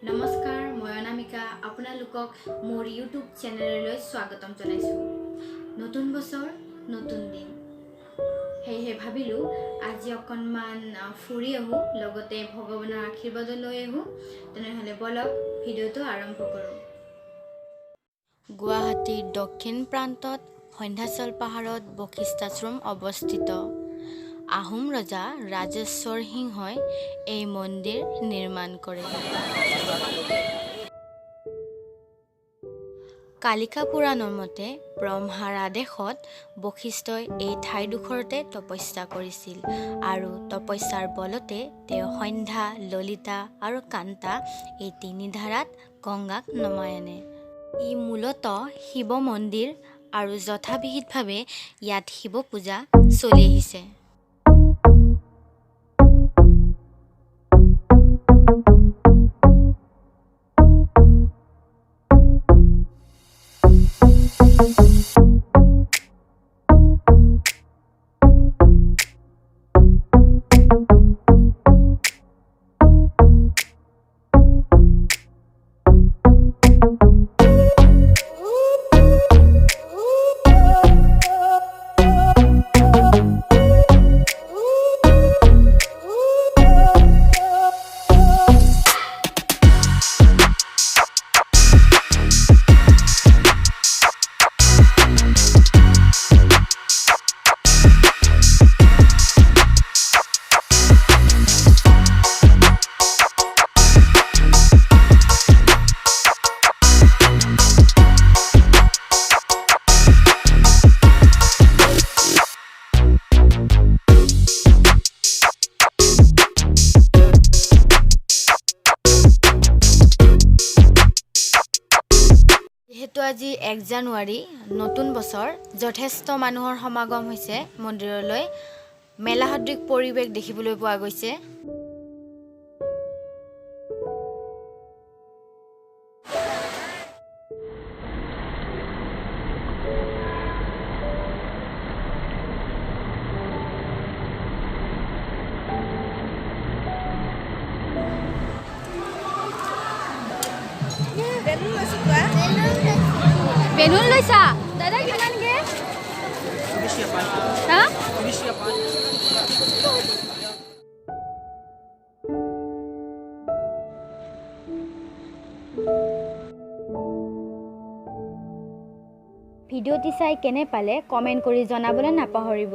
নমস্কাৰ মই অনামিকা আপোনালোকক মোৰ ইউটিউব চেনেললৈ স্বাগতম জনাইছো। নতুন বছৰ নতুন দিন হেহে ভাবিলো আজি অকণমান ফুৰি আহো লগতে ভগৱানৰ আশীৰ্বাদ লৈ আহো। তেনেহলে বলক ভিডিওটো আৰম্ভ কৰো। গুৱাহাটীৰ দক্ষিণ প্ৰান্তত সন্ধ্যাচল পাহাৰত বশিষ্ঠাশ্ৰম অৱস্থিত। আহোম ৰজা ৰাজেশ্বৰ সিংহই এই মন্দিৰ নিৰ্মাণ কৰে। কালিকা পুৰাণৰ মতে ব্ৰহ্মাৰ আদেশত বশিষ্ঠই এই ঠাইডোখৰতে তপস্যা কৰিছিল আৰু তপস্যাৰ বলতে তেওঁ সন্ধ্যা, ললিতা আৰু কান্তা এই তিনি ধাৰাত গংগাক নমাই আনে। ই মূলতঃ শিৱ মন্দিৰ আৰু যথাবিহিতভাৱে ইয়াত শিৱ পূজা চলি আহিছে। যেহেতু আজি 1 জানুৱাৰী নতুন বছৰ, যথেষ্ট মানুহৰ সমাগম হৈছে মন্দিৰলৈ। মেলা সদৃশ পৰিৱেশ দেখিবলৈ পোৱা গৈছে। বেলুন লৈছা দাদা, কিমানকে? ভিডিঅ'টি চাই কেনে পালে কমেণ্ট কৰি জনাবলৈ নাপাহৰিব।